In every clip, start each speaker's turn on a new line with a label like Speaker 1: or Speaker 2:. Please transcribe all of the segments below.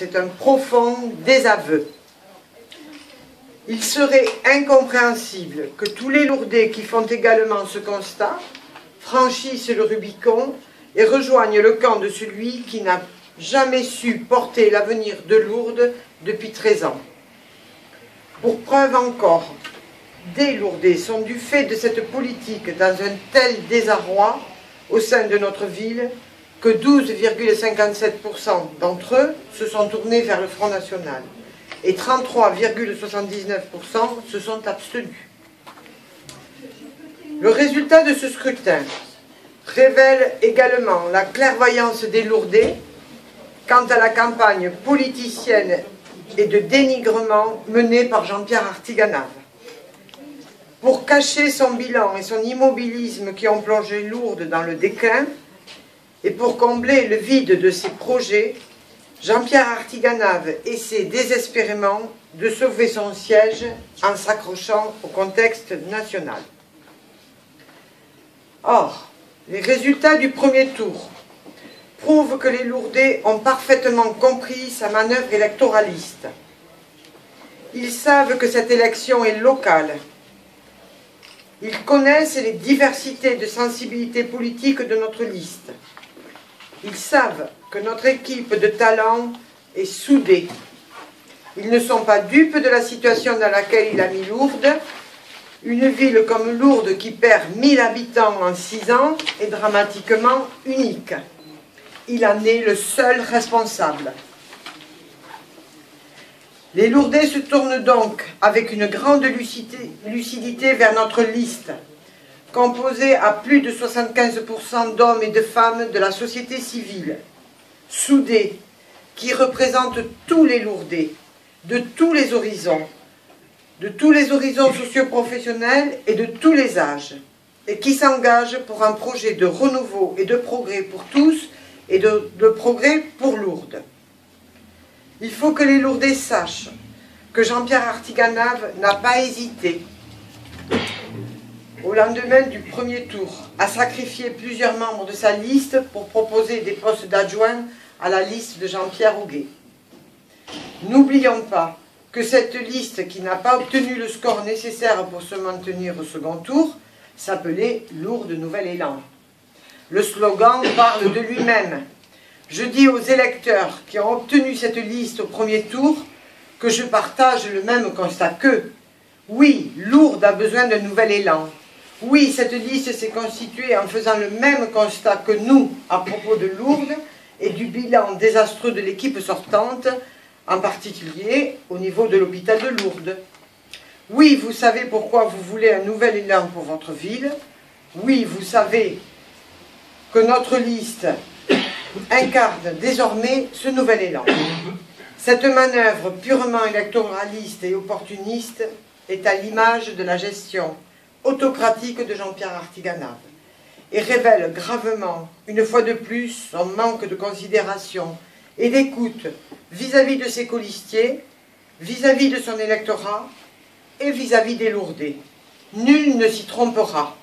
Speaker 1: c'est un profond désaveu. Il serait incompréhensible que tous les Lourdais qui font également ce constat franchissent le Rubicon et rejoignent le camp de celui qui n'a jamais su porter l'avenir de Lourdes depuis 13 ans. Pour preuve encore, des Lourdais sont du fait de cette politique dans un tel désarroi au sein de notre ville que 12,57% d'entre eux se sont tournés vers le Front National et 33,79% se sont abstenus. Le résultat de ce scrutin révèle également la clairvoyance des Lourdais quant à la campagne politicienne et de dénigrement menée par Jean-Pierre Artiganave. Pour cacher son bilan et son immobilisme qui ont plongé Lourdes dans le déclin, et pour combler le vide de ses projets, Jean-Pierre Artiganave essaie désespérément de sauver son siège en s'accrochant au contexte national. Or, les résultats du premier tour prouvent que les Lourdais ont parfaitement compris sa manœuvre électoraliste. Ils savent que cette élection est locale. Ils connaissent les diversités de sensibilité politique de notre liste. Ils savent que notre équipe de talents est soudée. Ils ne sont pas dupes de la situation dans laquelle il a mis Lourdes. Une ville comme Lourdes qui perd 1000 habitants en 6 ans est dramatiquement unique. Il en est le seul responsable. Les Lourdais se tournent donc avec une grande lucidité vers notre liste, composée à plus de 75% d'hommes et de femmes de la société civile, soudés, qui représentent tous les Lourdais, de tous les horizons socio-professionnels et de tous les âges, et qui s'engagent pour un projet de renouveau et de progrès pour tous et de progrès pour Lourdes. Il faut que les Lourdais sachent que Jean-Pierre Artiganave n'a pas hésité, au lendemain du premier tour, à sacrifier plusieurs membres de sa liste pour proposer des postes d'adjoints à la liste de Jean-Pierre Auguet. N'oublions pas que cette liste, qui n'a pas obtenu le score nécessaire pour se maintenir au second tour, s'appelait Lourdes Nouvel Élan. Le slogan parle de lui-même. Je dis aux électeurs qui ont obtenu cette liste au premier tour que je partage le même constat qu'eux. Oui, Lourdes a besoin d'un nouvel élan. Oui, cette liste s'est constituée en faisant le même constat que nous à propos de Lourdes et du bilan désastreux de l'équipe sortante, en particulier au niveau de l'hôpital de Lourdes. Oui, vous savez pourquoi vous voulez un nouvel élan pour votre ville. Oui, vous savez que notre liste incarne désormais ce nouvel élan. Cette manœuvre purement électoraliste et opportuniste est à l'image de la gestion autocratique de Jean-Pierre Artiganave et révèle gravement, une fois de plus, son manque de considération et d'écoute vis-à-vis de ses colistiers, vis-à-vis de son électorat et vis-à-vis des Lourdais. Nul ne s'y trompera.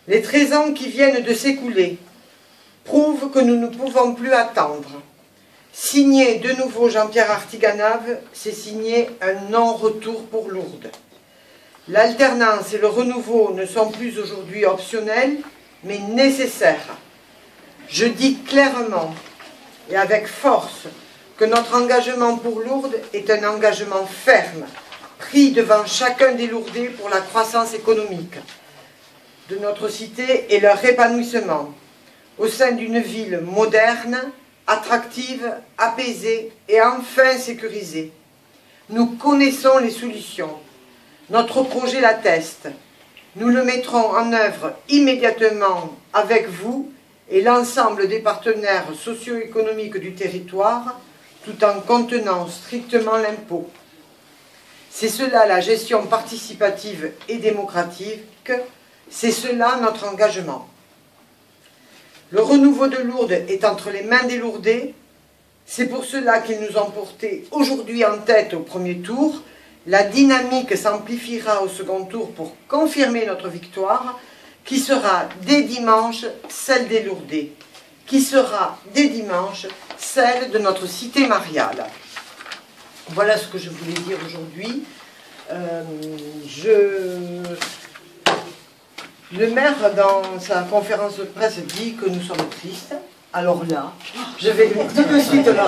Speaker 1: Les 13 ans qui viennent de s'écouler prouvent que nous ne pouvons plus attendre. Signer de nouveau Jean-Pierre Artiganave, c'est signer un non-retour pour Lourdes. L'alternance et le renouveau ne sont plus aujourd'hui optionnels, mais nécessaires. Je dis clairement et avec force que notre engagement pour Lourdes est un engagement ferme, pris devant chacun des Lourdais pour la croissance économique de notre cité et leur épanouissement au sein d'une ville moderne, attractive, apaisée et enfin sécurisée. Nous connaissons les solutions. Notre projet l'atteste. Nous le mettrons en œuvre immédiatement avec vous et l'ensemble des partenaires socio-économiques du territoire, tout en contenant strictement l'impôt. C'est cela la gestion participative et démocratique, c'est cela notre engagement. Le renouveau de Lourdes est entre les mains des Lourdais, c'est pour cela qu'ils nous ont portés aujourd'hui en tête au premier tour. La dynamique s'amplifiera au second tour pour confirmer notre victoire, qui sera dès dimanche celle des Lourdais. qui sera dès dimanche celle de notre cité mariale. Voilà ce que je voulais dire aujourd'hui. Le maire, dans sa conférence de presse, dit que nous sommes tristes. Alors là, je vais tout de suite le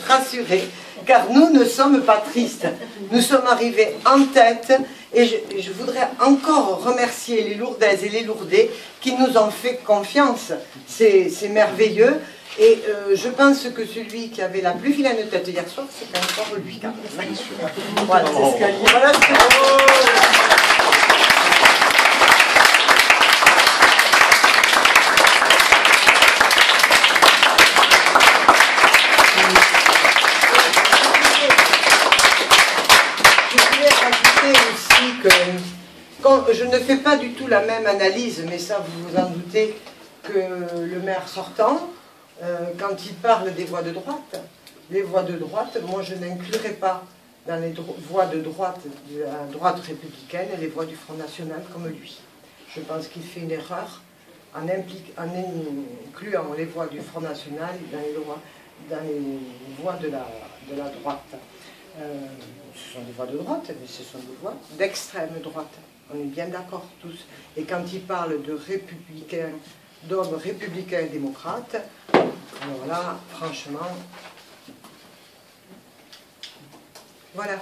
Speaker 1: rassurer, car nous ne sommes pas tristes. Nous sommes arrivés en tête, et je voudrais encore remercier les Lourdaises et les Lourdais qui nous ont fait confiance. C'est merveilleux. Et je pense que celui qui avait la plus vilaine tête hier soir, c'est encore lui. Voilà, c'est ce qu'elle dit. Voilà ce que... Je ne fais pas du tout la même analyse, mais ça vous vous en doutez, que le maire sortant, quand il parle des voix de droite. Les voix de droite, moi je n'inclurai pas dans les voix de droite, de la droite républicaine, les voix du Front National comme lui. Je pense qu'il fait une erreur en incluant les voix du Front National dans les voix de la droite. Ce sont des voix de droite, mais ce sont des voix d'extrême droite. On est bien d'accord tous. Et quand il parle de républicains, d'hommes républicains et démocrates, alors là, franchement, voilà.